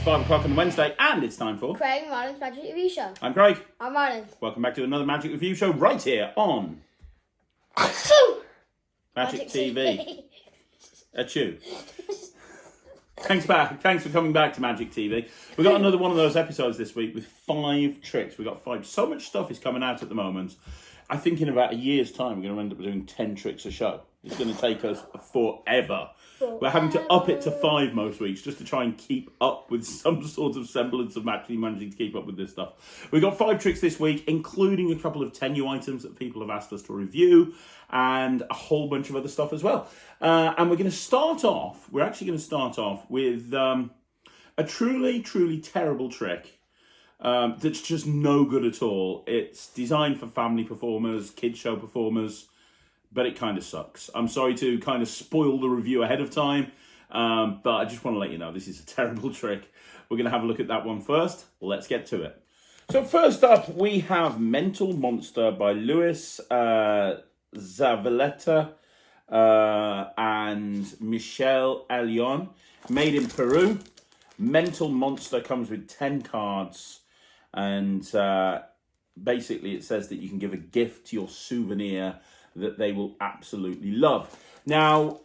5 o'clock on Wednesday, and it's time for Craig and Ryland's Magic Review Show. I'm Craig. I'm Ryland. Welcome back to another Magic Review Show right here on Magic TV. Achoo. Thanks for coming back to Magic TV. We got another one of those episodes this week with 5 tricks. We got 5. So much stuff is coming out at the moment. I think in about a year's time we're going to end up doing 10 tricks a show. It's going to take us forever. We're having to up it to 5 most weeks just to try and keep up with some sort of semblance of actually managing to keep up with this stuff. We've got 5 tricks this week, including a couple of Tenyo items that people have asked us to review and a whole bunch of other stuff as well. And we're going to start off, with a truly, truly terrible trick that's just no good at all. It's designed for family performers, kids show performers, but it kind of sucks. I'm sorry to kind of spoil the review ahead of time, but I just want to let you know this is a terrible trick. We're going to have a look at that one first. Let's get to it. So first up, we have Mental Monster by Luis Zavaleta and Michelle Elion, made in Peru. Mental Monster comes with 10 cards, and basically it says that you can give a gift to your souvenir that they will absolutely love. Now,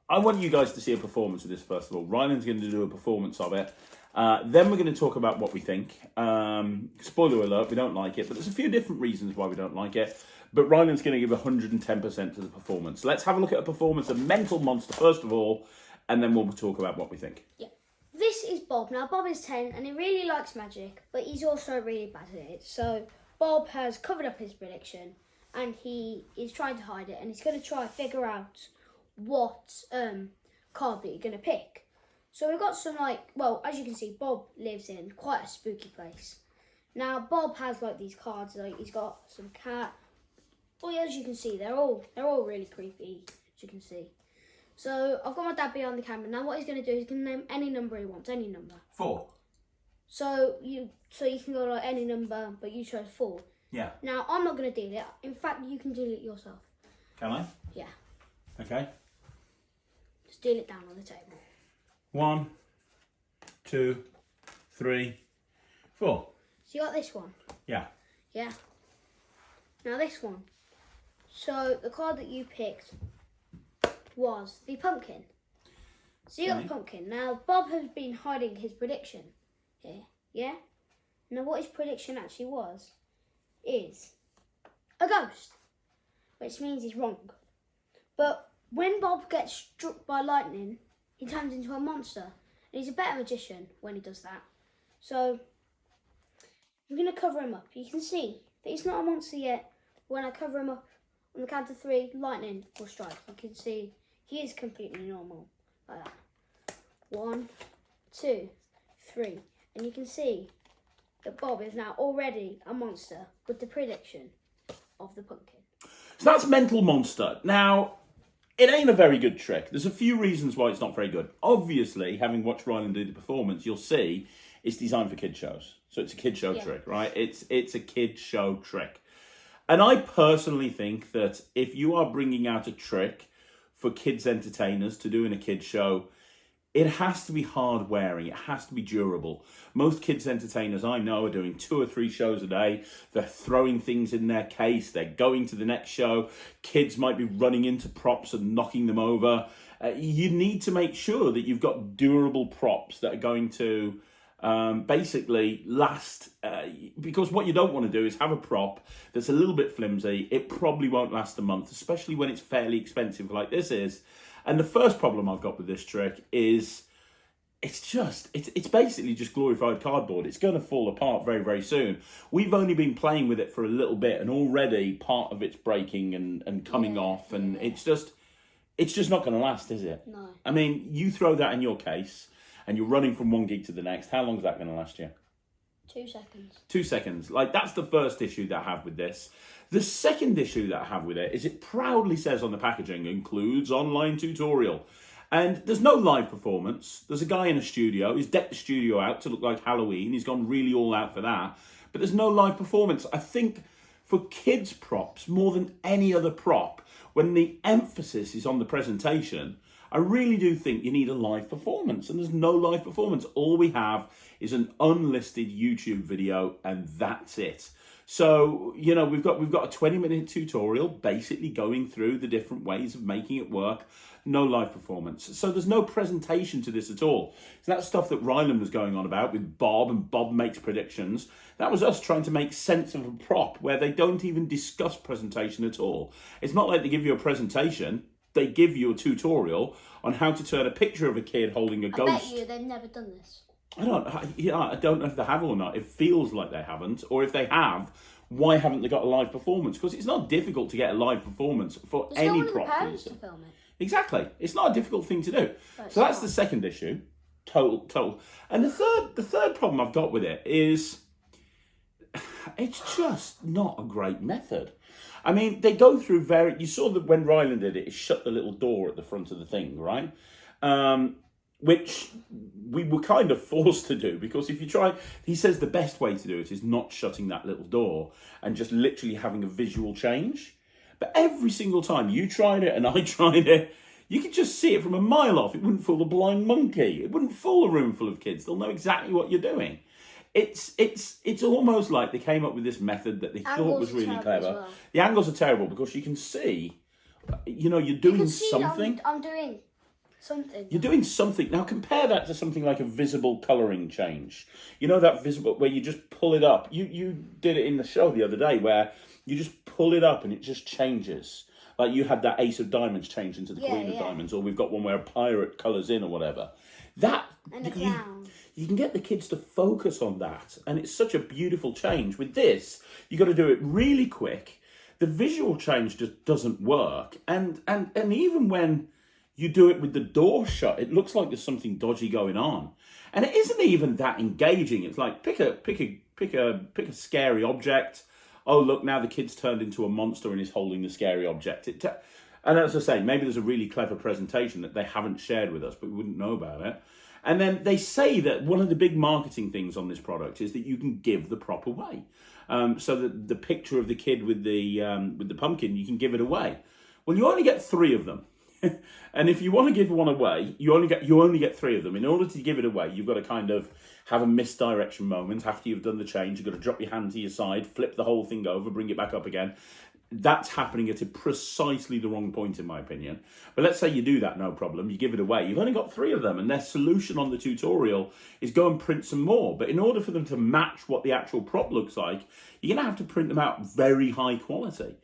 I want you guys to see a performance of this first of all. Ryland's going to do a performance of it. Then we're going to talk about what we think. Spoiler alert, we don't like it, but there's a few different reasons why we don't like it. But Ryland's going to give 110% to the performance. Let's have a look at a performance of Mental Monster first of all, and then we'll talk about what we think. Yeah. This is Bob. Now, Bob is 10 and he really likes magic, but he's also really bad at it. So, Bob has covered up his prediction and he is trying to hide it, and he's going to try to figure out what card that you're going to pick. So, we've got some, as you can see, Bob lives in quite a spooky place. Now, Bob has, these cards, he's got some cat. Well, as you can see, they're all really creepy, as you can see. So, I've got my dad behind the camera. Now, what he's going to do is he's going to name any number he wants, any number. 4. So you can go any number, but you chose 4. Yeah. Now, I'm not going to deal it. In fact, you can deal it yourself. Can I? Yeah. Okay. Just deal it down on the table. 1, 2, 3, 4. So you got this one? Yeah. Yeah. Now this one. So the card that you picked was the pumpkin. So you got the pumpkin. Now Bob has been hiding his prediction here. Yeah? Now what his prediction actually was is a ghost, which means he's wrong. But when Bob gets struck by lightning, he turns into a monster. And he's a better magician when he does that. So I'm going to cover him up. You can see that he's not a monster yet. When I cover him up on the count of 3, lightning will strike. You can see he is completely normal, like that. 1, 2, 3. And you can see that Bob is now already a monster with the prediction of the pumpkin. So that's Mental Monster. Now, it ain't a very good trick. There's a few reasons why it's not very good. Obviously, having watched Ryland do the performance, you'll see it's designed for kid shows. So it's a kid show trick, right? It's a kid show trick. And I personally think that if you are bringing out a trick for kids entertainers to do in a kid show, it has to be hard wearing. It has to be durable. Most kids entertainers I know are doing 2 or 3 shows a day. They're throwing things in their case. They're going to the next show. Kids might be running into props and knocking them over. You need to make sure that you've got durable props that are going to basically last, because what you don't want to do is have a prop that's a little bit flimsy. It probably won't last a month, especially when it's fairly expensive like this is. And the first problem I've got with this trick is it's basically just glorified cardboard. It's going to fall apart very, very soon. We've only been playing with it for a little bit, and already part of it's breaking and coming off, and it's just not going to last, is it? No. I mean, you throw that in your case, and you're running from one gig to the next. How long is that going to last you? 2 seconds. 2 seconds. That's the first issue that I have with this. The second issue that I have with it is it proudly says on the packaging, includes online tutorial. And there's no live performance. There's a guy in a studio. He's decked the studio out to look like Halloween. He's gone really all out for that. But there's no live performance. I think for kids props more than any other prop, when the emphasis is on the presentation, I really do think you need a live performance, and there's no live performance. All we have is an unlisted YouTube video, and that's it. So, you know, we've got a 20-minute tutorial basically going through the different ways of making it work. No live performance. So there's no presentation to this at all. So that stuff that Ryland was going on about with Bob, and Bob makes predictions, that was us trying to make sense of a prop where they don't even discuss presentation at all. It's not like they give you a presentation. They give you a tutorial on how to turn a picture of a kid holding a ghost. I bet you they've never done this. I don't know if they have or not. It feels like they haven't. Or if they have, why haven't they got a live performance? Because it's not difficult to get a live performance for There's any no one in the prop. parents to film it. Exactly. It's not a difficult thing to do. So that's the second issue. Total. And the third problem I've got with it is it's just not a great method. I mean, they go through you saw that when Ryland did it, it shut the little door at the front of the thing, right? Which we were kind of forced to do, because if you try, he says the best way to do it is not shutting that little door and just literally having a visual change. But every single time you tried it and I tried it, you could just see it from a mile off. It wouldn't fool a blind monkey. It wouldn't fool a room full of kids. They'll know exactly what you're doing. It's almost like they came up with this method that they thought was really clever. Well. The angles are terrible because you can see, you know, you're doing something. I'm doing something. You're doing something. Now compare that to something like a visible colouring change. You know, that visible, where you just pull it up. You did it in the show the other day where you just pull it up and it just changes. Like you had that Ace of Diamonds change into the Queen of Diamonds, or we've got one where a pirate colours in or whatever. That, and a clown. You can get the kids to focus on that, and it's such a beautiful change. With this, you got to do it really quick. The visual change just doesn't work, and even when you do it with the door shut, it looks like there's something dodgy going on, and it isn't even that engaging. It's like pick a scary object. Oh look, now the kid's turned into a monster and is holding the scary object. And as I say, maybe there's a really clever presentation that they haven't shared with us, but we wouldn't know about it. And then they say that one of the big marketing things on this product is that you can give the prop away. So that the picture of the kid with the pumpkin, you can give it away. Well, you only get 3 of them. And if you want to give one away, you only get 3 of them. In order to give it away, you've got to kind of have a misdirection moment after you've done the change. You've got to drop your hand to your side, flip the whole thing over, bring it back up again. That's happening at precisely the wrong point, in my opinion. But let's say you do that, no problem. You give it away. You've only got 3 of them, and their solution on the tutorial is go and print some more. But in order for them to match what the actual prop looks like, you're going to have to print them out very high quality.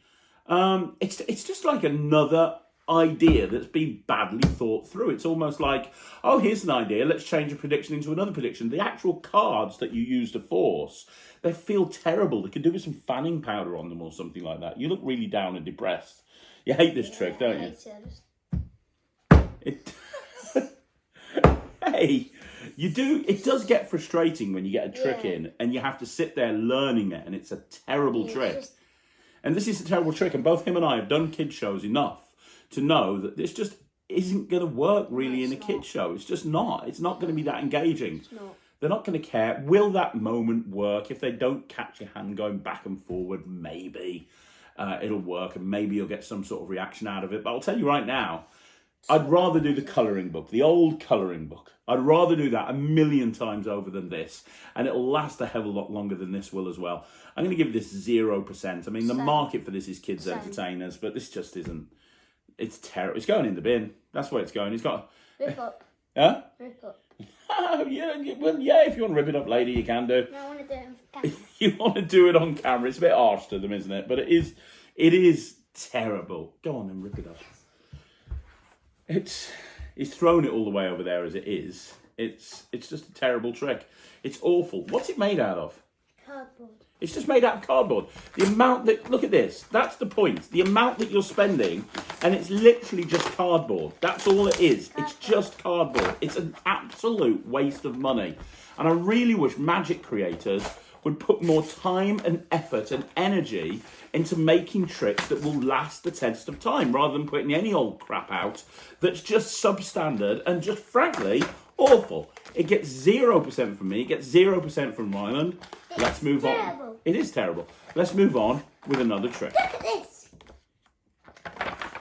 It's just like another idea that's been badly thought through. It's almost like, oh, here's an idea, let's change a prediction into another prediction. The actual cards that you use to force, they feel terrible. They could do with some fanning powder on them or something like that. You look really down and depressed. You hate this trick, don't you? Hey, you do. It does get frustrating when you get a trick in and you have to sit there learning it, and it's a terrible trick. And this is a terrible trick, and both him and I have done kids shows enough to know that this just isn't going to work really in a kids show. It's just not. It's not going to be that engaging. It's not. They're not going to care. Will that moment work? If they don't catch your hand going back and forward, maybe it'll work, and maybe you'll get some sort of reaction out of it. But I'll tell you right now, I'd rather do the colouring book, the old colouring book. I'd rather do that 1,000,000 times over than this. And it'll last a hell of a lot longer than this will as well. I'm going to give this 0%. I mean, the market for this is kids entertainers, but this just isn't. It's terrible. It's going in the bin. That's where it's going. It's got... Rip up. Huh? Rip up. Well, yeah, if you want to rip it up later, you can do. No, I want to do it on camera. You want to do it on camera. It's a bit harsh to them, isn't it? But it is terrible. Go on and rip it up. He's thrown it all the way over there as it is. It's just a terrible trick. It's awful. What's it made out of? Cardboard. It's just made out of cardboard. The amount that, look at this, that's the point. The amount that you're spending, and it's literally just cardboard. That's all it is. It's just cardboard. It's an absolute waste of money. And I really wish magic creators would put more time and effort and energy into making tricks that will last the test of time, rather than putting any old crap out that's just substandard and just, frankly, awful. It gets 0% from me. It gets 0% from Ryland. Let's move on. It is terrible. Let's move on with another trick. Look at this.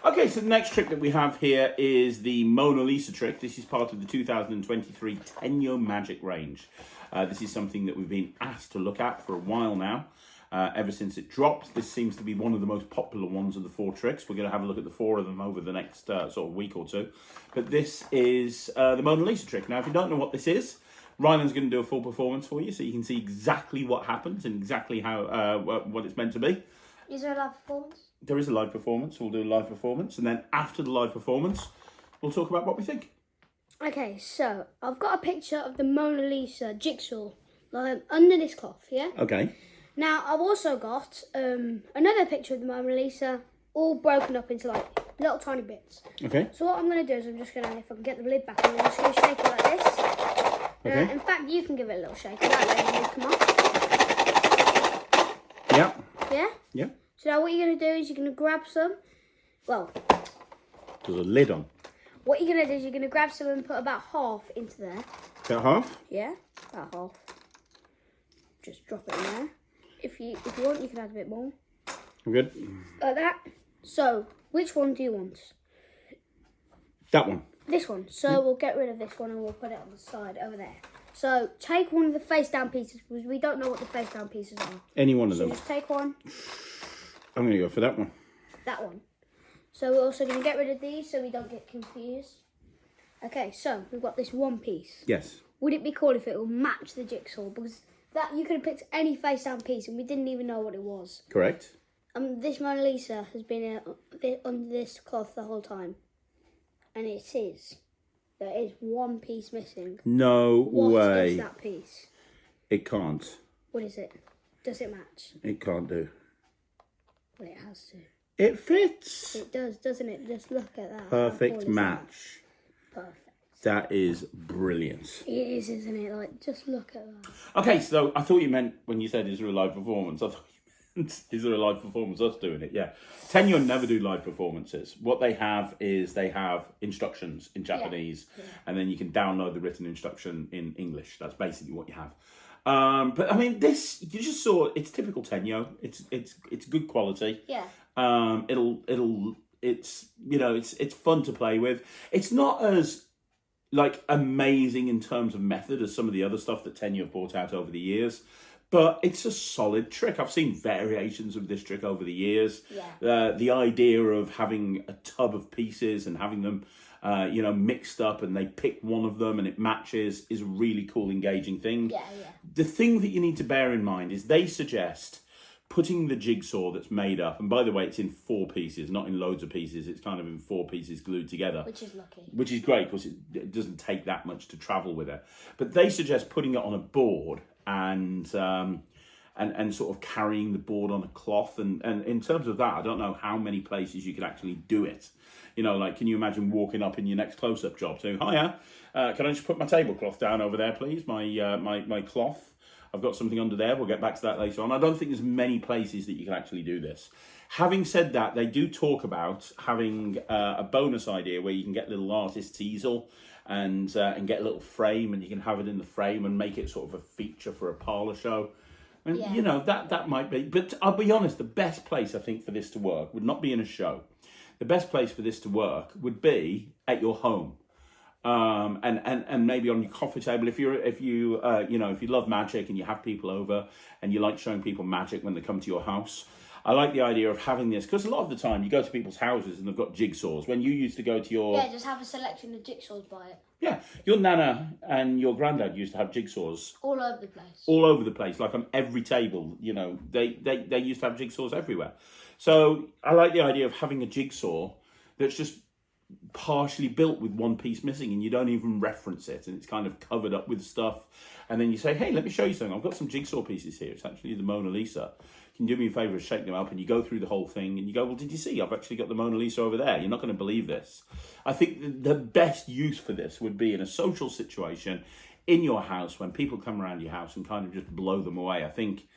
Okay, so the next trick that we have here is the Mona Lisa trick. This is part of the 2023 Tenyo Magic range. This is something that we've been asked to look at for a while now. Ever since it dropped, this seems to be one of the most popular ones of the 4 tricks. We're going to have a look at the 4 of them over the next sort of week or two. But this is the Mona Lisa trick. Now, if you don't know what this is, Ryland's going to do a full performance for you so you can see exactly what happens and exactly how what it's meant to be. Is there a live performance? There is a live performance. We'll do a live performance. And then after the live performance, we'll talk about what we think. Okay, so I've got a picture of the Mona Lisa jigsaw under this cloth, yeah? Okay. Now, I've also got another picture of the Mona Lisa, all broken up into like little tiny bits. Okay. So what I'm going to do is I'm just going to, if I can get the lid back, I'm just going to shake it like this. Okay. In fact, you can give it a little shake. That way the lid come off. Yeah. Yeah? Yeah. So now what you're going to do is you're going to grab some. Well, There's a lid on. what you're going to do is you're going to grab some and put about half into there. About half? Yeah? About half. Just drop it in there. If you want, you can add a bit more. I'm good. Like that. So, which one do you want? That one. This one. So we'll get rid of this one and we'll put it on the side over there. So take one of the face down pieces because we don't know what the face down pieces are. Any one of So them. just take one. I'm going to go for that one. That one. So we're also going to get rid of these so we don't get confused. Okay, so we've got this one piece. Yes. Would it be cool if it will match the jigsaw? Because that you could have picked any face down piece and we didn't even know what it was. Correct. This Mona Lisa has been under this cloth the whole time. And it is. There is one piece missing. No What way. is that piece? It can't. What is it? Does it match? It can't do. Well, it has to. It fits. It does, doesn't it? Just look at that. How Perfect cool is match. that? Perfect. That is brilliant. It is, isn't it? Like, just look at that. Okay, so I thought you meant when you said is there a live performance, I thought you meant is there a live performance, us doing it, yeah. Tenyo never do live performances. What they have is they have instructions in Japanese and then you can download the written instruction in English. That's basically what you have. But I mean, this, you just saw, it's typical Tenyo. It's good quality. Yeah. It's, you know, it's fun to play with. It's not as like amazing in terms of method as some of the other stuff that Tenyo have brought out over the years, but it's a solid trick. I've seen variations of this trick over the years. Yeah. The idea of having a tub of pieces and having them, you know, mixed up and they pick one of them and it matches is a really cool, engaging thing. Yeah, yeah. The thing that you need to bear in mind is they suggest putting the jigsaw that's made up, and by the way, it's in 4 pieces, not in loads of pieces. It's kind of in 4 pieces glued together. Which is lucky. Which is great because it doesn't take that much to travel with it. But they suggest putting it on a board and sort of carrying the board on a cloth. And in terms of that, I don't know how many places you could actually do it. You know, like, can you imagine walking up in your next close-up job to, hiya, can I just put my tablecloth down over there, please? My cloth. I've got something under there. We'll get back to that later on. I don't think there's many places that you can actually do this. Having said that, they do talk about having a bonus idea where you can get a little artist's easel and get a little frame, and you can have it in the frame and make it sort of a feature for a parlour show. And, you know, that might be... But I'll be honest, the best place, I think, for this to work would not be in a show. The best place for this to work would be at your home. And maybe on your coffee table, if you love magic and you have people over and you like showing people magic when they come to your house, I like the idea of having this because a lot of the time you go to people's houses and they've got jigsaws. When you used to go to your just have a selection of jigsaws by it. Yeah, your nana and your granddad used to have jigsaws all over the place. All over the place, like on every table. You know, they used to have jigsaws everywhere. So I like the idea of having a jigsaw that's just partially built with one piece missing and you don't even reference it and it's kind of covered up with stuff, and then you say, hey, let me show you something. I've got some jigsaw pieces here. It's actually the Mona Lisa. Can you do me a favour and shake them up? And you go through the whole thing and you go, well, did you see I've actually got the Mona Lisa over there? You're not going to believe this. I think the best use for this would be in a social situation in your house when people come around your house and kind of just blow them away. I think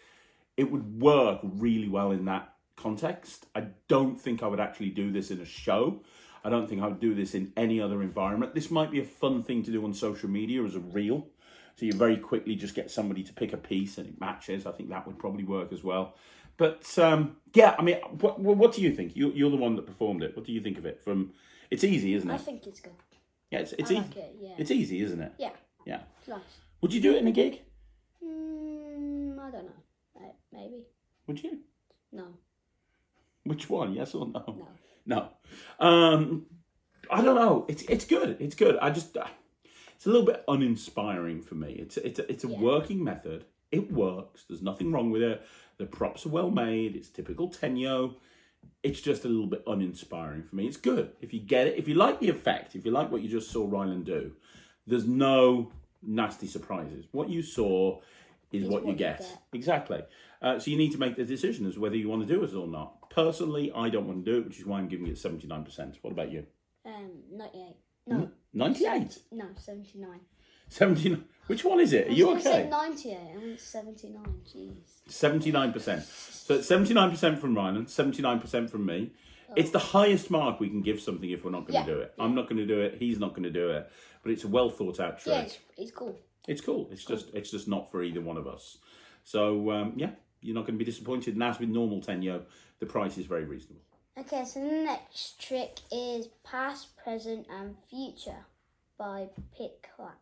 it would work really well in that context. I don't think I would actually do this in a show. I don't think I would do this in any other environment. This might be a fun thing to do on social media as a reel. So you very quickly just get somebody to pick a piece and it matches. I think that would probably work as well. But yeah, I mean, what do you think? You're the one that performed it. What do you think of it? It's easy, isn't it? I think it's good. Yeah, it's I easy. like it, yeah. It's easy, isn't it? Yeah. Yeah. It's nice. Would you do it in a gig? I don't know. Maybe. Would you? No. Which one? Yes or no? No. No. I don't know. It's good. It's good. It's a little bit uninspiring for me. It's a working method. It works. There's nothing wrong with it. The props are well made. It's typical Tenyo. It's just a little bit uninspiring for me. It's good. If you get it, if you like the effect, if you like what you just saw Ryland do, there's no nasty surprises. What you saw is what you get. Exactly. So you need to make the decision as whether you want to do it or not. Personally, I don't want to do it, which is why I'm giving it 79%. What about you? 98. No. 98? No, 79. 79. Which one is it? Are you okay? I said 98. I meant 79. Jeez. 79%. So it's 79% from Ryland, 79% from me. Oh. It's the highest mark we can give something if we're not going to do it. I'm not going to do it. He's not going to do it. But it's a well thought out trick. Yeah, it's cool. It's cool. It's just not for either one of us. So yeah, you're not going to be disappointed. And as with normal Tenyo, the price is very reasonable. Okay, so the next trick is past, present, and future by Picklax.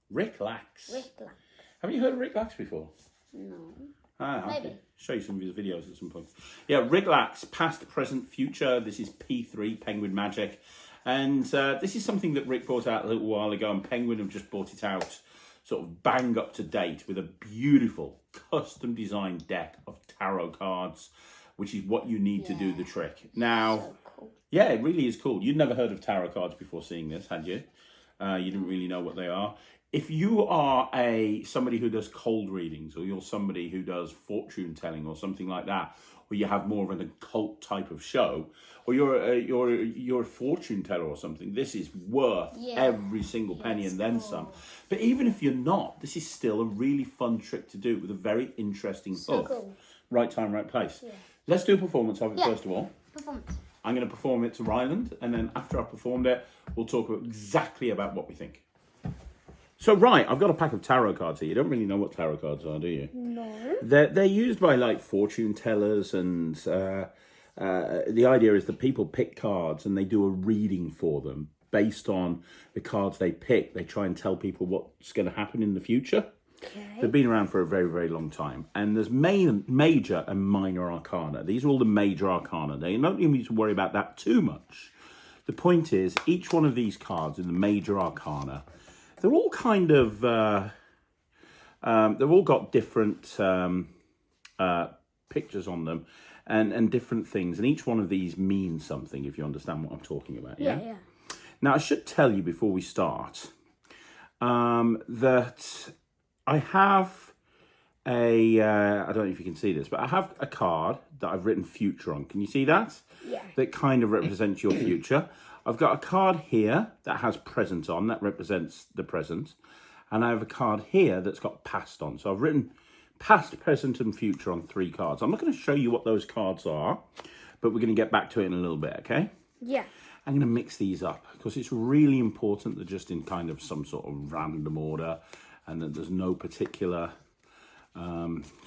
Rick Lax. Rick Lax. Have you heard of Rick Lax before? No. Maybe. Show you some of his videos at some point. Yeah, Rick Lax, past, present, future. This is P3, Penguin Magic. And this is something that Rick brought out a little while ago, and Penguin have just brought it out sort of bang up to date with a beautiful custom designed deck of tarot cards, which is what you need to do the trick. Now, so cool. Yeah, it really is cool. You'd never heard of tarot cards before seeing this, had you? You didn't really know what they are. If you are somebody who does cold readings, or you're somebody who does fortune telling or something like that, or you have more of an occult type of show, or you're a fortune teller or something, this is worth every single penny and then some. But even if you're not, this is still a really fun trick to do with a very interesting hook. Cool. Right time, right place. Yeah. Let's do a performance of it first of all. Performance. I'm going to perform it to Ryland, and then after I've performed it, we'll talk exactly about what we think. So, right, I've got a pack of tarot cards here. You don't really know what tarot cards are, do you? No. They're used by, like, fortune tellers, and the idea is that people pick cards and they do a reading for them based on the cards they pick. They try and tell people what's going to happen in the future. Okay. They've been around for a very, very long time. And there's major and minor arcana. These are all the major arcana. They don't need to worry about that too much. The point is, each one of these cards in the major arcana, they're all kind of, they've all got different pictures on them and different things. And each one of these means something, if you understand what I'm talking about. Yeah. Now, I should tell you before we start that I have I don't know if you can see this, but I have a card that I've written future on. Can you see that? Yeah. That kind of represents your future. I've got a card here that has present on, that represents the present. And I have a card here that's got past on. So I've written past, present, and future on 3 cards. I'm not going to show you what those cards are, but we're going to get back to it in a little bit, okay? Yeah. I'm going to mix these up because it's really important that just in kind of some sort of random order and that there's no particular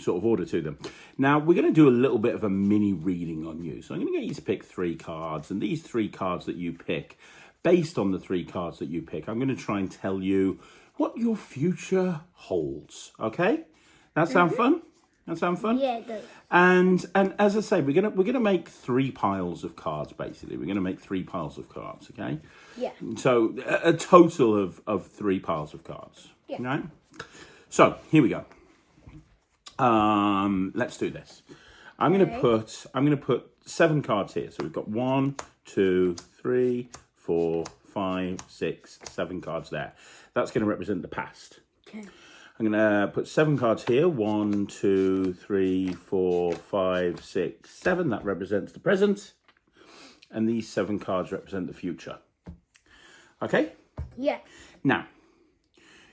sort of order to them. Now, we're going to do a little bit of a mini reading on you. So I'm going to get you to pick 3 cards, and these 3 cards that you pick, based on the 3 cards that you pick, I'm going to try and tell you what your future holds. Okay? That sound fun? That sound fun? Yeah, it does. And as I say, we're gonna make 3 piles of cards. Basically, we're gonna make 3 piles of cards. Okay? Yeah. So a total of 3 piles of cards. Yeah. Right? So here we go. Let's do this. I'm gonna put 7 cards here. So we've got 1, 2, 3, 4, 5, 6, 7 cards there. That's going to represent the past. Okay. I'm going to put 7 cards here. 1, 2, 3, 4, 5, 6, 7. That represents the present. And these 7 cards represent the future. Okay? Yeah. Now,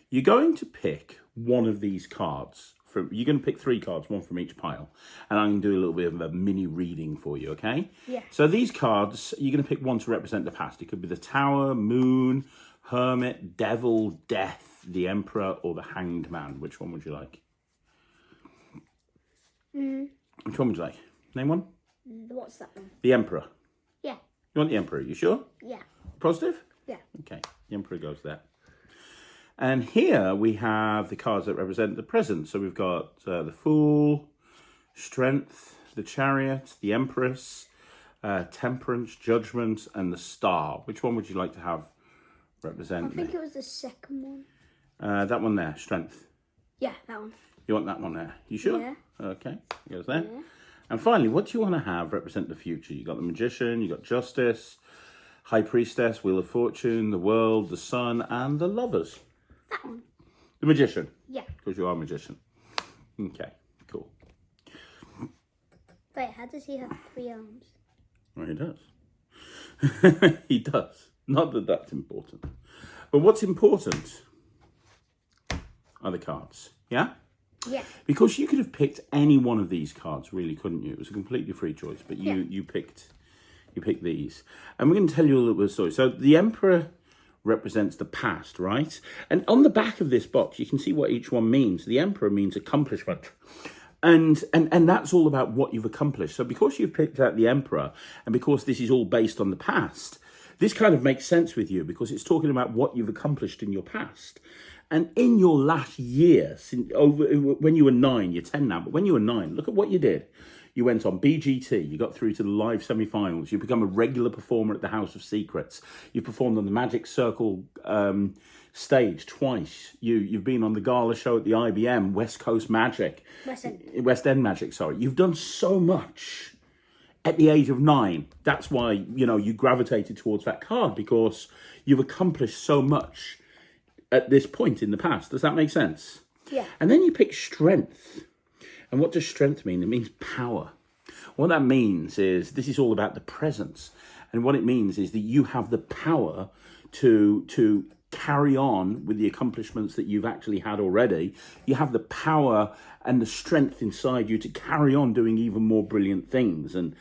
you're going to pick one of these cards. You're going to pick 3 cards, 1 from each pile. And I'm going to do a little bit of a mini reading for you, okay? Yeah. So these cards, you're going to pick one to represent the past. It could be the Tower, Moon, Hermit, Devil, Death, the Emperor, or the Hanged Man. Which one would you like? Which one would you like? Name one. What's that one? The Emperor. Yeah. You want the Emperor? You sure? Yeah. Positive? Yeah. Okay, the Emperor goes there. And here we have the cards that represent the present. So we've got the Fool, Strength, the Chariot, the Empress, Temperance, Judgment, and the Star. Which one would you like to have represent? I think it was the second one. That one there, Strength. Yeah, that one. You want that one there? You sure? Yeah. Okay, it goes there. Yeah. And finally, what do you want to have represent the future? You got the Magician, you got Justice, High Priestess, Wheel of Fortune, the World, the Sun, and the Lovers. That one. The Magician. Yeah. Because you are a magician. Okay, cool. Wait, how does he have 3 arms? Well, he does. He does. Not that that's important. But what's important are the cards. Yeah? Yeah. Because you could have picked any one of these cards, really, couldn't you? It was a completely free choice, but you picked these. And we're going to tell you a little bit of story. So the Emperor represents the past, right? And on the back of this box, you can see what each one means. The Emperor means accomplishment. And that's all about what you've accomplished. So because you've picked out the Emperor, and because this is all based on the past, this kind of makes sense with you because it's talking about what you've accomplished in your past. And in your last year, when you were 9, you're 10 now, but when you were 9, look at what you did. You went on BGT, you got through to the live semi-finals, you become a regular performer at the House of Secrets, you performed on the Magic Circle stage twice, you've been on the gala show at the IBM, West Coast Magic, West End Magic, sorry. You've done so much at the age of 9. That's why, you gravitated towards that card, because you've accomplished so much at this point in the past. Does that make sense? Yeah. And then you pick Strength. And what does strength mean? It means power. What that means is this is all about the presence. And what it means is that you have the power to carry on with the accomplishments that you've actually had already. You have the power and the strength inside you to carry on doing even more brilliant things and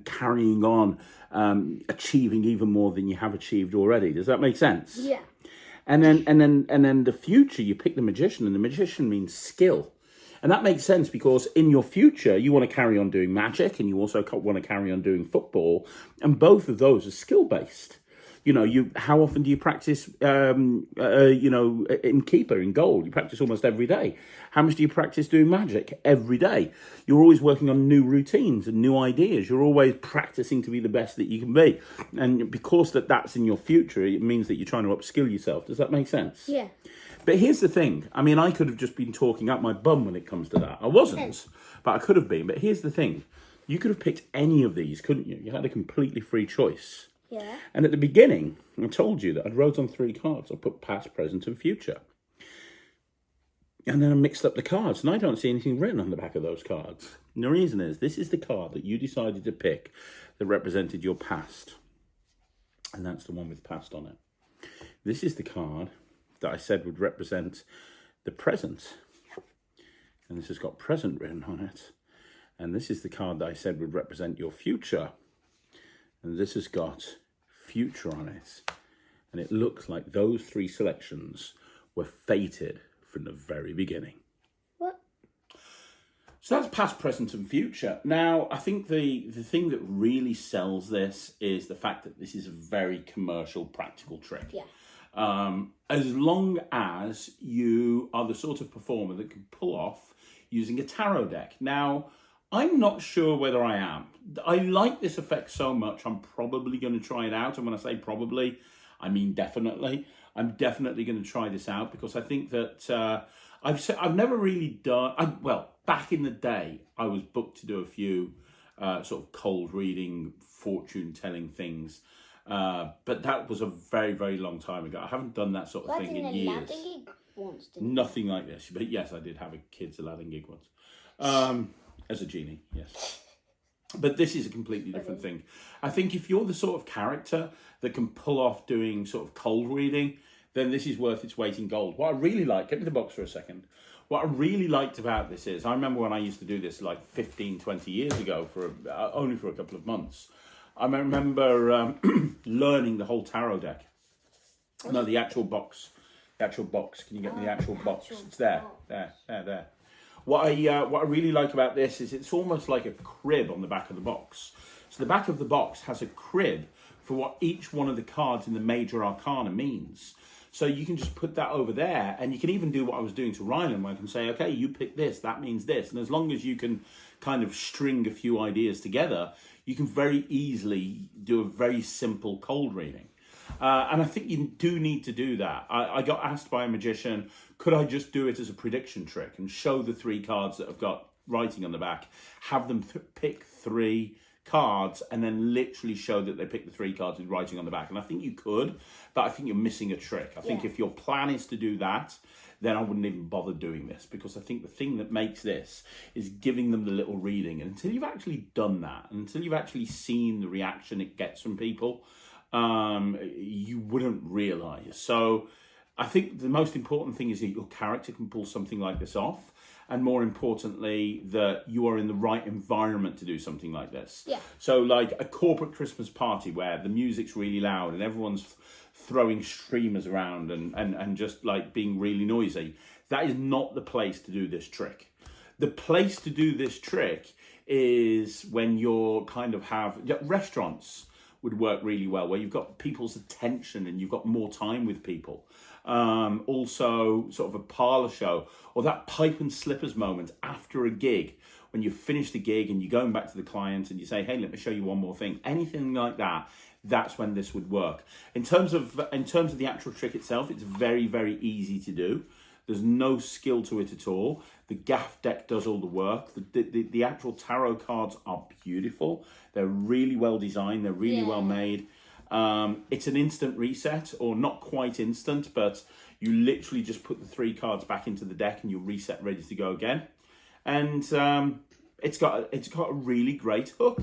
carrying on achieving even more than you have achieved already. Does that make sense? Yeah. And then the future, you pick the Magician, and the Magician means skill. And that makes sense because in your future, you want to carry on doing magic and you also want to carry on doing football. And both of those are skill-based. How often do you practice, in keeper, in goal? You practice almost every day. How much do you practice doing magic? Every day. You're always working on new routines and new ideas. You're always practicing to be the best that you can be. And because that's in your future, it means that you're trying to upskill yourself. Does that make sense? Yeah. But here's the thing. I mean, I could have just been talking up my bum when it comes to that. I wasn't, but I could have been. But here's the thing. You could have picked any of these, couldn't you? You had a completely free choice. Yeah. And at the beginning, I told you that I wrote on 3 cards. I put past, present, and future. And then I mixed up the cards. And I don't see anything written on the back of those cards. And the reason is, this is the card that you decided to pick that represented your past. And that's the one with past on it. This is the card that I said would represent the present. And this has got present written on it. And this is the card that I said would represent your future. And this has got future on it. And it looks like those 3 selections were fated from the very beginning. What? So that's past, present, and future. Now, I think the thing that really sells this is the fact that this is a very commercial, practical trick. Yeah. As long as you are the sort of performer that can pull off using a tarot deck. Now, I'm not sure whether I am. I like this effect so much, I'm probably going to try it out. And when I say probably, I mean definitely. I'm definitely going to try this out because I think that I've never really done... back in the day, I was booked to do a few sort of cold reading, fortune-telling things. But that was a very, very long time ago. I haven't done that sort of thing in years. Nothing like this. But yes, I did have a kids Aladdin gig once. As a genie, yes. But this is a completely different thing. I think if you're the sort of character that can pull off doing sort of cold reading, then this is worth its weight in gold. What I really like, get me the box for a second. What I really liked about this is, I remember when I used to do this like 15, 20 years ago, only for a couple of months. I remember learning the whole tarot deck. No, the actual box. The actual box. Can you get me the actual box? It's there. What I really like about this is it's almost like a crib on the back of the box. So the back of the box has a crib for what each one of the cards in the major arcana means. So you can just put that over there, and you can even do what I was doing to Ryland, where I can say, okay, you pick this, that means this. And as long as you can kind of string a few ideas together, you can very easily do a very simple cold reading. And I think you do need to do that. I got asked by a magician, could I just do it as a prediction trick and show the 3 cards that have got writing on the back, have them pick 3 cards and then literally show that they pick the 3 cards with writing on the back? And I think you could, but I think you're missing a trick. I think if your plan is to do that, then I wouldn't even bother doing this, because I think the thing that makes this is giving them the little reading. And until you've actually done that, until you've actually seen the reaction it gets from people, you wouldn't realise. So I think the most important thing is that your character can pull something like this off, and more importantly, that you are in the right environment to do something like this. Yeah. So like a corporate Christmas party where the music's really loud and everyone's throwing streamers around and just like being really noisy, that is not the place to do this trick. The place to do this trick is when you're kind of restaurants would work really well, where you've got people's attention and you've got more time with people. Also sort of a parlour show, or that pipe and slippers moment after a gig, when you've finished the gig and you're going back to the client and you say, hey, let me show you one more thing. Anything like that, that's when this would work. In terms of the actual trick itself, it's very, very easy to do. There's no skill to it at all. The gaff deck does all the work. The actual tarot cards are beautiful. They're really well designed. They're really well made. It's an instant reset, or not quite instant, but you literally just put the 3 cards back into the deck and you're reset, ready to go again. And it's got a really great hook.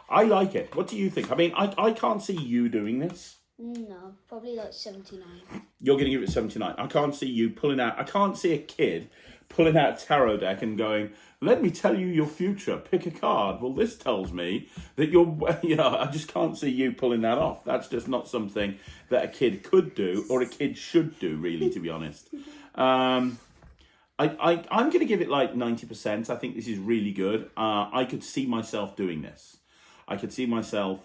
I like it. What do you think? I mean, I can't see you doing this. No, probably like 79. You're going to give it 79. I can't see you pulling out... I can't see a kid pulling out a tarot deck and going, let me tell you your future. Pick a card. Well, this tells me that you're... You know, I just can't see you pulling that off. That's just not something that a kid could do, or a kid should do, really, to be honest. I'm going to give it like 90%. I think this is really good. I could see myself doing this. I could see myself...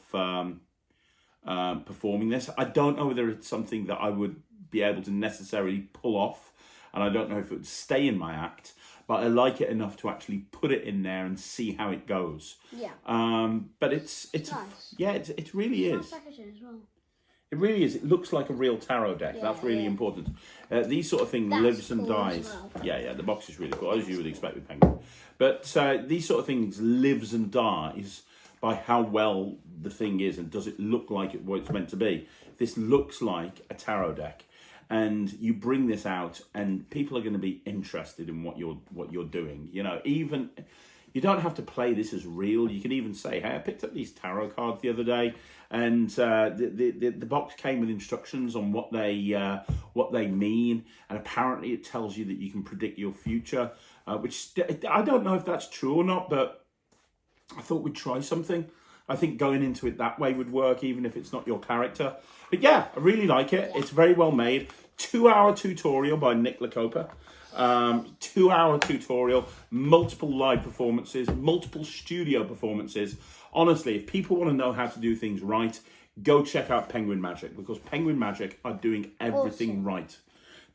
performing this. I don't know whether it's something that I would be able to necessarily pull off, and I don't know if it would stay in my act, but I like it enough to actually put it in there and see how it goes. Yeah. But it's nice. Yeah, it really is. Nice packaging as well. It really is. It looks like a real tarot deck. That's really important. These sort of things lives and dies. Well. Yeah, the box is really cool, as you would expect with Penguin. But these sort of things lives and dies by how well the thing is, and does it look like what it's meant to be. This looks like a tarot deck, and you bring this out and people are going to be interested in what you're doing. You know, even you don't have to play this as real. You can even say, hey, I picked up these tarot cards the other day, and the box came with instructions on what they mean, and apparently it tells you that you can predict your future, which I don't know if that's true or not, but I thought we'd try something. I think going into it that way would work, even if it's not your character. But yeah, I really like it. It's very well made. 2-hour tutorial by Nick Lacopa. 2-hour tutorial, multiple live performances, multiple studio performances. Honestly, if people want to know how to do things right, go check out Penguin Magic, because Penguin Magic are doing everything right.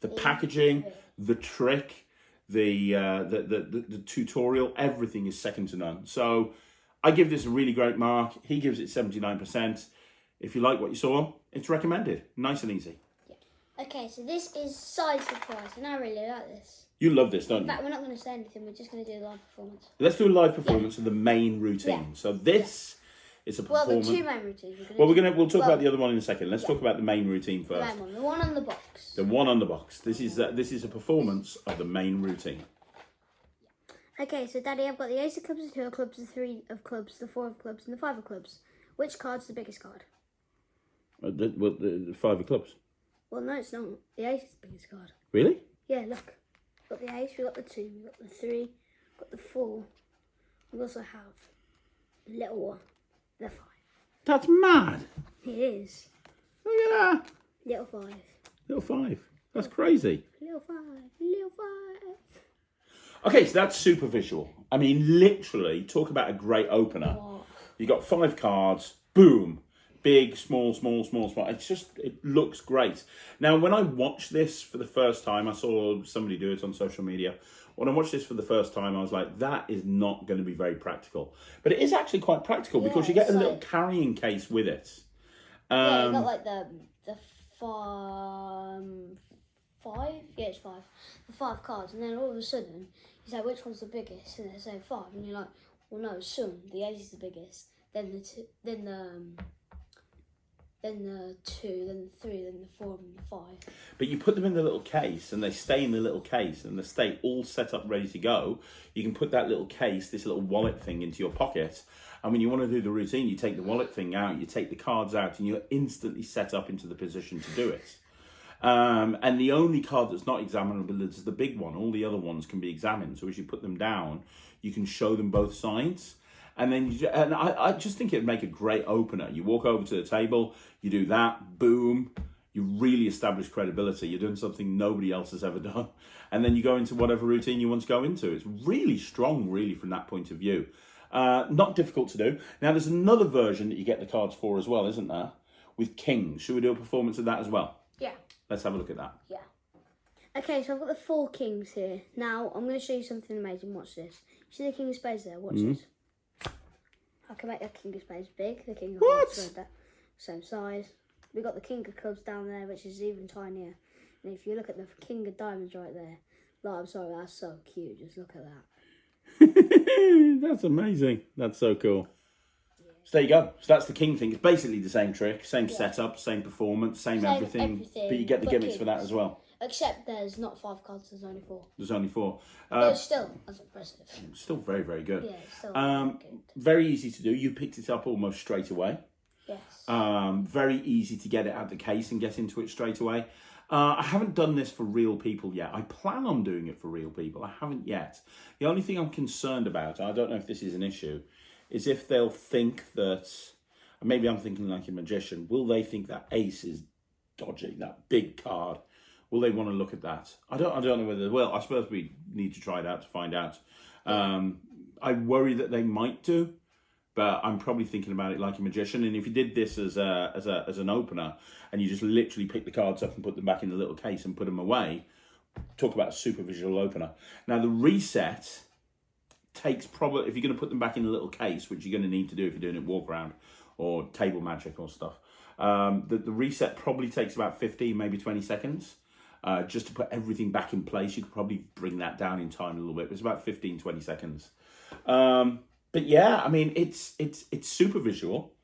The packaging, the trick, the tutorial, everything is second to none. So I give this a really great mark. He gives it 79%. If you like what you saw, it's recommended. Nice and easy. Yeah. Okay, so this is Side Surprise, and I really like this. You love this, don't you? In fact, we're not going to say anything. We're just going to do a live performance. Let's do a live performance of the main routine. Yeah. So this is a performance. Well, the 2 main routines. We'll talk about the other one in a second. Let's talk about the main routine first. The main one, the one on the box. The one on the box. This is a performance of the main routine. Okay, so Daddy, I've got the Ace of Clubs, the 2 of Clubs, the 3 of Clubs, the 4 of Clubs, and the 5 of Clubs. Which card's the biggest card? The 5 of clubs. Well, no, it's not. The Ace is the biggest card. Really? Yeah, look. We've got the Ace, we've got the 2, we've got the 3, we've got the 4. We also have the little one, the 5. That's mad. It is. Look at that. Little 5. Little 5. That's crazy. Little 5. Little 5. Okay, so that's super visual. I mean, literally, talk about a great opener. Oh. You got 5 cards, boom. Big, small, small, small, small. It looks great. Now, when I watched this for the first time, I saw somebody do it on social media. When I watched this for the first time, I was like, that is not going to be very practical. But it is actually quite practical because you get a little carrying case with it. Yeah, you got like the five? Yeah, it's 5. The 5 cards, and then all of a sudden, you say, which one's the biggest? And they say 5, and you're like, well, no, soon, the 8 is the biggest. Then the 2, then the 2, then the 3, then the 4, and the 5. But you put them in the little case, and they stay in the little case, and they stay all set up, ready to go. You can put that little case, this little wallet thing, into your pocket. And when you want to do the routine, you take the wallet thing out, you take the cards out, and you're instantly set up into the position to do it. And the only card that's not examinable is the big one. All the other ones can be examined. So as you put them down, you can show them both sides. And then I just think it'd make a great opener. You walk over to the table, you do that, boom. You really establish credibility. You're doing something nobody else has ever done. And then you go into whatever routine you want to go into. It's really strong, really, from that point of view. Not difficult to do. Now, there's another version that you get the cards for as well, isn't there? With kings. Should we do a performance of that as well? Yeah. Let's have a look at that. Yeah. Okay, so I've got the 4 kings here. Now, I'm going to show you something amazing. Watch this. See the king of spades there? Watch this. I can make the king of spades big. The king of hearts are same size. We got the king of clubs down there, which is even tinier. And if you look at the king of diamonds right there, like, I'm sorry, that's so cute. Just look at that. That's amazing. That's so cool. Yeah. So there you go. So that's the king thing. It's basically the same trick, same setup, same performance, same everything. But you get the gimmicks for that as well. Except there's not 5 cards, there's only 4. There's only 4. But still, that's impressive. Still very, very good. Yeah, it's still very good. Very easy to do. You picked it up almost straight away. Yes. Very easy to get it out of the case and get into it straight away. I haven't done this for real people yet. I plan on doing it for real people. I haven't yet. The only thing I'm concerned about, I don't know if this is an issue, is if they'll think that, maybe I'm thinking like a magician, will they think that ace is dodgy, that big card? Will they want to look at that? I don't know whether they will. I suppose we need to try it out to find out. I worry that they might do, but I'm probably thinking about it like a magician. And if you did this as an opener, and you just literally pick the cards up and put them back in the little case and put them away, talk about a super visual opener. Now the reset takes probably, if you're going to put them back in the little case, which you're going to need to do if you're doing it walk around or table magic or stuff, the reset probably takes about 15, maybe 20 seconds. Just to put everything back in place. You could probably bring that down in time a little bit. It's about 15, 20 seconds. But yeah, I mean, it's super visual.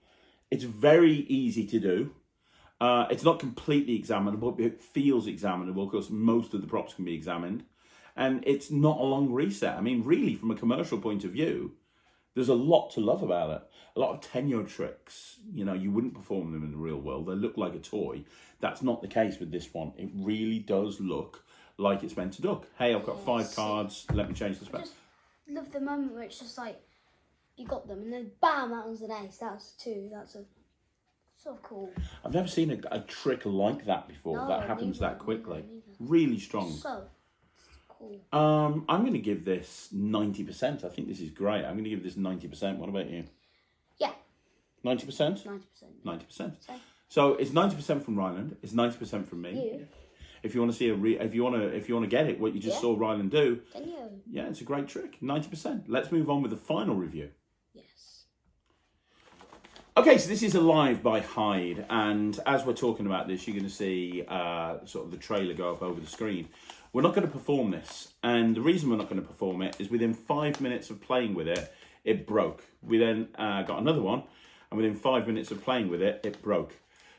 It's very easy to do. It's not completely examinable, but it feels examinable because most of the props can be examined. And it's not a long reset. I mean, really, from a commercial point of view, there's a lot to love about it. A lot of Tenyo tricks, you wouldn't perform them in the real world. They look like a toy. That's not the case with this one. It really does look like it's meant to look. Hey, I've got 5 cards. Let me change the spec. I just love the moment where it's just like, you got them, and then bam, that was an ace. That's 2. That's so cool. I've never seen a trick like that before. No, that happens that quickly. neither. Really strong. So cool. I'm going to give this 90%. I think this is great. I'm going to give this 90%. What about you? Yeah. 90%? 90%. 90%. So it's 90% from Ryland. It's 90% from me. You. If you want to see if you want to get it, what you just saw Ryland do. Tenyo. Yeah, it's a great trick. 90%. Let's move on with the final review. Yes. Okay, so this is Alive by Hyde, and as we're talking about this, you're going to see sort of the trailer go up over the screen. We're not going to perform this, and the reason we're not going to perform it is within 5 minutes of playing with it, it broke. We then got another one, and within 5 minutes of playing with it, it broke.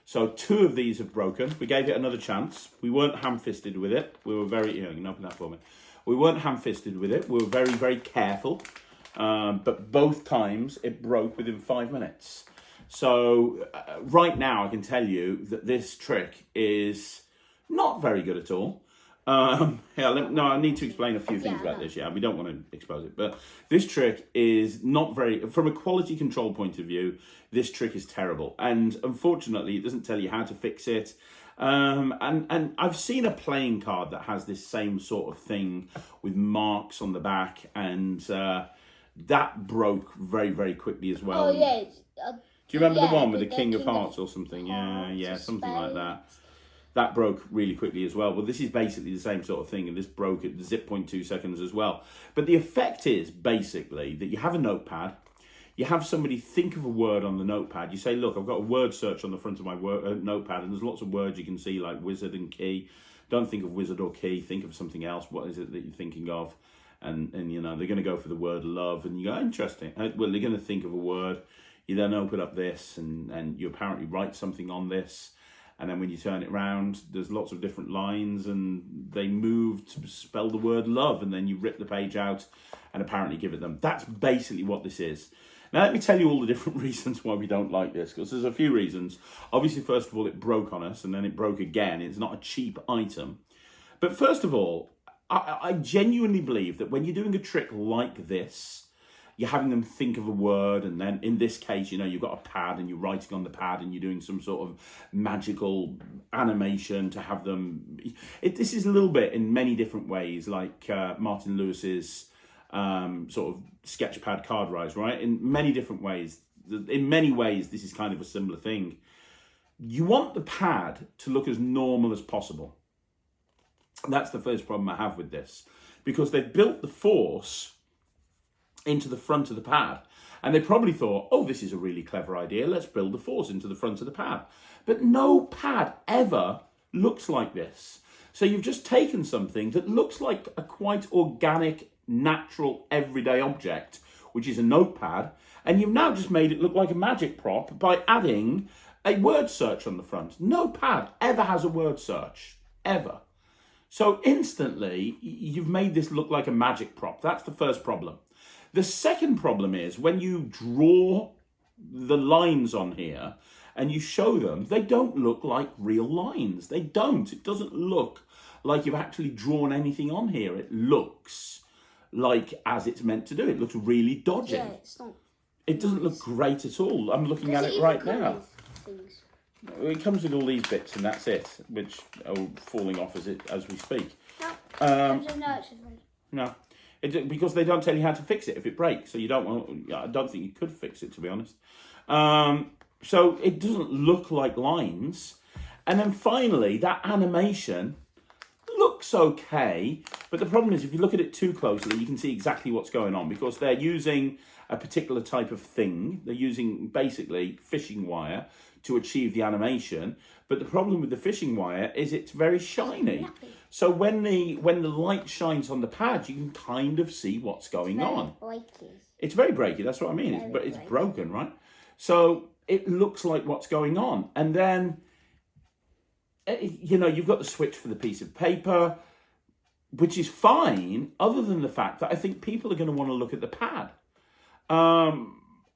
So 2 of these have broken. We gave it another chance. We weren't ham-fisted with it. We were very, you can open that for me. We weren't ham-fisted with it. We were very, very careful. But both times it broke within 5 minutes. So right now I can tell you that this trick is not very good at all. No, I need to explain a few things about this. Yeah, we don't want to expose it, but this trick is not very, from a quality control point of view, this trick is terrible, and unfortunately, it doesn't tell you how to fix it. And I've seen a playing card that has this same sort of thing with marks on the back, and that broke very, very quickly as well. Oh yeah. Do you remember the one with the King of Hearts or something? Yeah, something like that. That broke really quickly as well. Well, this is basically the same sort of thing, and this broke at 0.2 seconds as well. But the effect is basically that you have a notepad, you have somebody think of a word on the notepad. You say, look, I've got a word search on the front of my notepad, and there's lots of words you can see, like wizard and key. Don't think of wizard or key. Think of something else. What is it that you're thinking of? And you know, they're going to go for the word love, and you go, interesting. Well, they're going to think of a word. You then open up this, and you apparently write something on this. And then when you turn it around, there's lots of different lines, and they move to spell the word love, and then you rip the page out and apparently give it them. That's basically what this is. Now, let me tell you all the different reasons why we don't like this, because there's a few reasons. Obviously, first of all, it broke on us, and then it broke again. It's not a cheap item. But first of all, I genuinely believe that when you're doing a trick like this, you're having them think of a word, and then in this case, you know, you've got a pad and you're writing on the pad and you're doing some sort of magical animation to have them. This is a little bit in many different ways, like Martin Lewis's sort of sketchpad card rise, right? In many different ways. In many ways, this is kind of a similar thing. You want the pad to look as normal as possible. That's the first problem I have with this, because they've built the force into the front of the pad, and they probably thought, oh, this is a really clever idea, let's build the force into the front of the pad. But no pad ever looks like this. So you've just taken something that looks like a quite organic, natural, everyday object, which is a notepad, and you've now just made it look like a magic prop by adding a word search on the front. No pad ever has a word search, ever. So instantly, you've made this look like a magic prop. That's the first problem. The second problem is when you draw the lines on here and you show them, they don't look like real lines. They don't. It doesn't look like you've actually drawn anything on here. It looks like as it's meant to do. It looks really dodgy. Yeah, it's not. It doesn't look great at all. I'm looking at it right now. It comes with all these bits, and that's it, which are falling off as we speak. No. Because they don't tell you how to fix it if it breaks, so you don't want. I don't think you could fix it, to be honest. So it doesn't look like lines, and then finally that animation looks okay, but the problem is if you look at it too closely, you can see exactly what's going on, because they're using a particular type of thing. They're using basically fishing wire to achieve the animation, but the problem with the fishing wire is it's very shiny. So when the light shines on the pad, you can kind of see what's going on. It's very breaky, that's what I mean. It's broken, right? So it looks like what's going on. And then, you know, you've got the switch for the piece of paper, which is fine, other than the fact that I think people are going to want to look at the pad.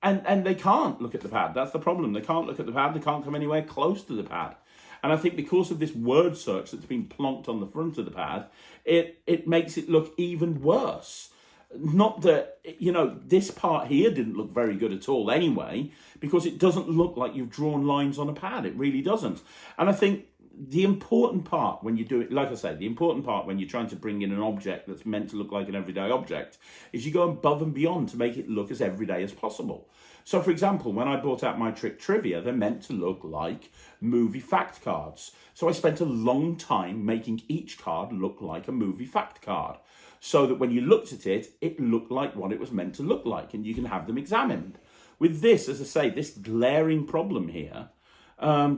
And they can't look at the pad. That's the problem. They can't look at the pad. They can't come anywhere close to the pad. And I think because of this word search that's been plonked on the front of the pad, it makes it look even worse. Not that, you know, this part here didn't look very good at all anyway, because it doesn't look like you've drawn lines on a pad. It really doesn't. And I think the important part when you do it, like I say, the important part when you're trying to bring in an object that's meant to look like an everyday object is you go above and beyond to make it look as everyday as possible. So, for example, when I brought out my trick trivia, they're meant to look like movie fact cards. So I spent a long time making each card look like a movie fact card, so that when you looked at it, it looked like what it was meant to look like, and you can have them examined. With this, as I say, this glaring problem here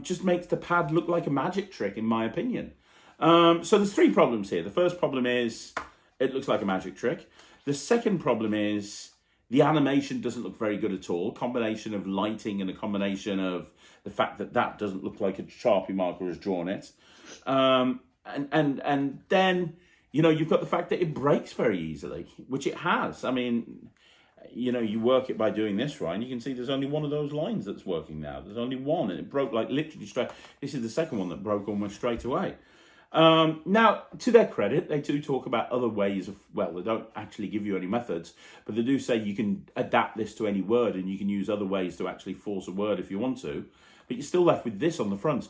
just makes the pad look like a magic trick, in my opinion. So there's three problems here. The first problem is it looks like a magic trick. The second problem is the animation doesn't look very good at all. A combination of lighting and a combination of the fact that that doesn't look like a Sharpie marker has drawn it. And then, you know, you've got the fact that it breaks very easily, which it has. I mean, you know, you work it by doing this, right? And you can see there's only one of those lines that's working now. There's only one, and it broke like literally straight. This is the second one that broke almost straight away. Now, to their credit, they do talk about other ways of, well, they don't actually give you any methods, but they do say you can adapt this to any word and you can use other ways to actually force a word if you want to, but you're still left with this on the front.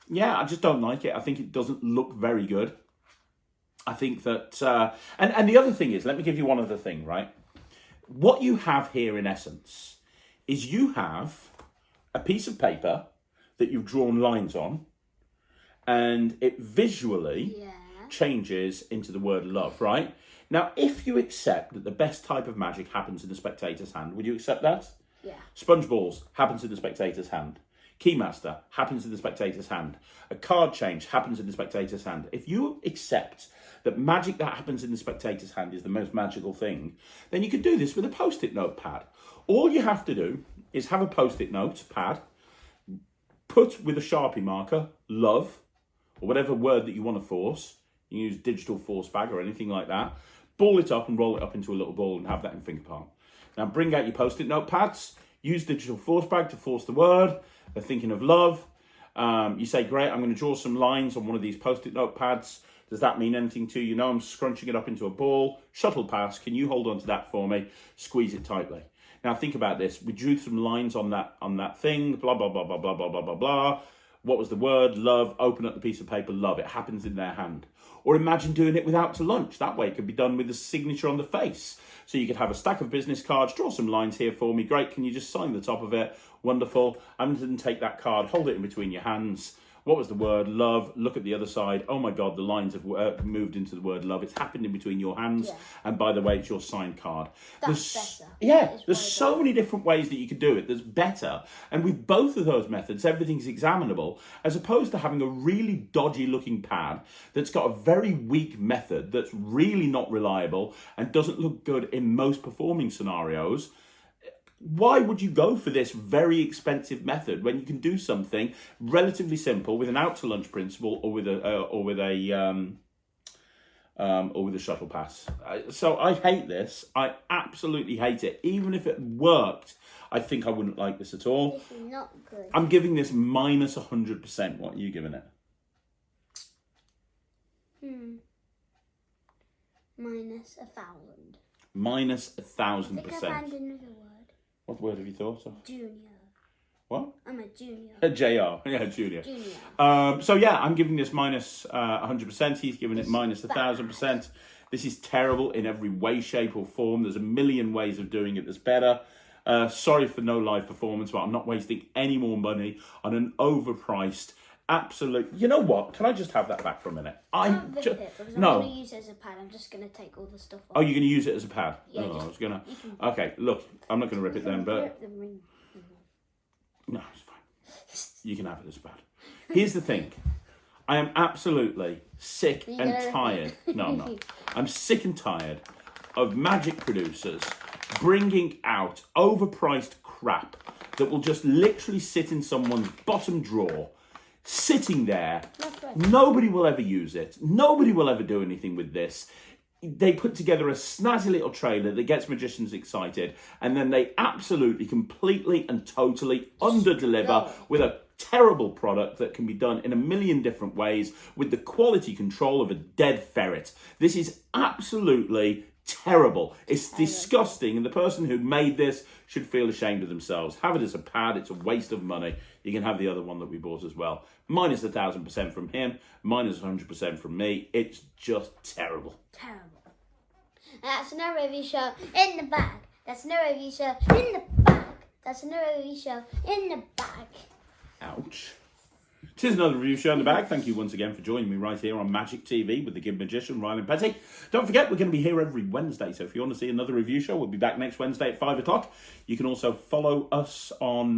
Yeah, I just don't like it. I think it doesn't look very good. I think that, and the other thing is, let me give you one other thing, right? What you have here in essence is you have a piece of paper that you've drawn lines on, and it visually changes into the word love, right? Now, if you accept that the best type of magic happens in the spectator's hand, would you accept that? Yeah. Sponge balls happens in the spectator's hand. Keymaster happens in the spectator's hand. A card change happens in the spectator's hand. If you accept that magic that happens in the spectator's hand is the most magical thing, then you could do this with a post-it note pad. All you have to do is have a post-it note pad, put with a Sharpie marker, love, or whatever word that you want to force. You can use digital force bag or anything like that. Ball it up and roll it up into a little ball and have that in finger palm. Now bring out your post-it note pads, use digital force bag to force the word. They're thinking of love. You say, great, I'm going to draw some lines on one of these post-it note pads. Does that mean anything to you? No, I'm scrunching it up into a ball. Shuttle pass. Can you hold on to that for me? Squeeze it tightly. Now think about this. We drew some lines on that thing. Blah, blah, blah, blah, blah, blah, blah, blah, blah. What was the word? Love. Open up the piece of paper. Love. It happens in their hand. Or imagine doing it with out to lunch. That way it could be done with a signature on the face. So you could have a stack of business cards. Draw some lines here for me. Great. Can you just sign the top of it? Wonderful. I'm going to take that card. Hold it in between your hands. What was the word? Love. Look at the other side. Oh my God, the lines have moved into the word love. It's happened in between your hands. Yeah. And by the way, it's your signed card. That's better. Yeah, there's so many different ways that you could do it. There's better. And with both of those methods, everything's examinable, as opposed to having a really dodgy looking pad that's got a very weak method that's really not reliable and doesn't look good in most performing scenarios. Why would you go for this very expensive method when you can do something relatively simple with an out to lunch principle or with a shuttle pass? So I hate this. I absolutely hate it. Even if it worked, I think I wouldn't like this at all. It's not good. I'm giving this minus 100%. What are you giving it? Minus 1,000. Minus 1,000%. I think I found another word. What word have you thought of? Junior. What? I'm a junior. A JR. Yeah, junior. Junior. So yeah, I'm giving this minus 100%. He's giving it minus 1,000%. This is terrible in every way, shape or form. There's a million ways of doing it that's better. Sorry for no live performance, but I'm not wasting any more money on an overpriced absolute. You know what? Can I just have that back for a minute? I'm going to use it as a pad. I'm just going to take all the stuff off. Oh, you're going to use it as a pad? Yeah. Oh, I was going to. Okay, look, I'm not going to rip it then, but. No, it's fine. You can have it as a pad. Here's the thing. I am absolutely sick and tired. No, I'm not. I'm sick and tired of magic producers bringing out overpriced crap that will just literally sit in someone's bottom drawer, sitting there. Nobody will ever use it. Nobody will ever do anything with this. They put together a snazzy little trailer that gets magicians excited, and then they absolutely, completely and totally under-deliver with a terrible product that can be done in a million different ways with the quality control of a dead ferret. This is absolutely terrible. It's disgusting, and the person who made this should feel ashamed of themselves. Have it as a pad. It's a waste of money. You can have the other one that we bought as well. Minus 1,000% from him, minus 100% from me. It's just terrible. Terrible. That's another review show in the bag. That's another review show in the bag. That's another review show in the bag. Ouch. Tis another review show in the bag. Thank you once again for joining me right here on Magic TV with the Gib Magician, Ryland Petty. Don't forget, we're going to be here every Wednesday, so if you want to see another review show, we'll be back next Wednesday at 5 o'clock. You can also follow us on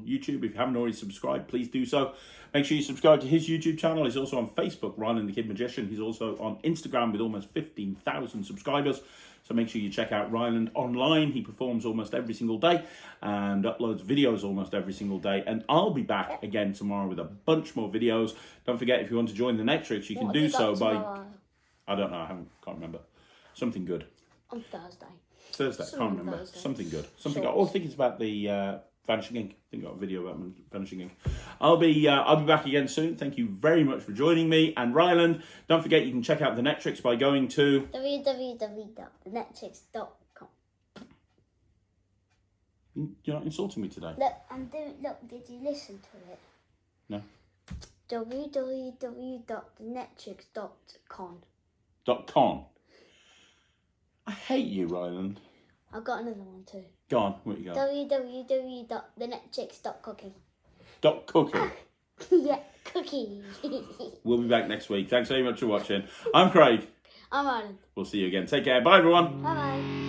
YouTube. If you haven't already subscribed, please do so. Make sure you subscribe to his YouTube channel. He's also on Facebook, Ryland the Kid Magician. He's also on Instagram with almost 15,000 subscribers. So make sure you check out Ryland online. He performs almost every single day and uploads videos almost every single day. And I'll be back again tomorrow with a bunch more videos. Don't forget, if you want to join the Nectrix, you can do so by... I don't know, can't remember. Something good. On Thursday. Can't remember. Something good. Something good. Oh, I think it's about the Vanishing Ink. I think I got a video about Vanishing Ink. I'll be back again soon. Thank you very much for joining me. And Ryland, don't forget you can check out the Netrix by going to www.thenetrix.com. You're not insulting me today. Look, did you listen to it? No. www.thenetrix.com. .com. I hate you, Ryland. I've got another one too. Go on, what you got? www.thenetrix.cookie. .cookie. Yeah, cookie. We'll be back next week. Thanks very much for watching. I'm Craig. I'm Ryland. We'll see you again. Take care. Bye, everyone. Bye bye.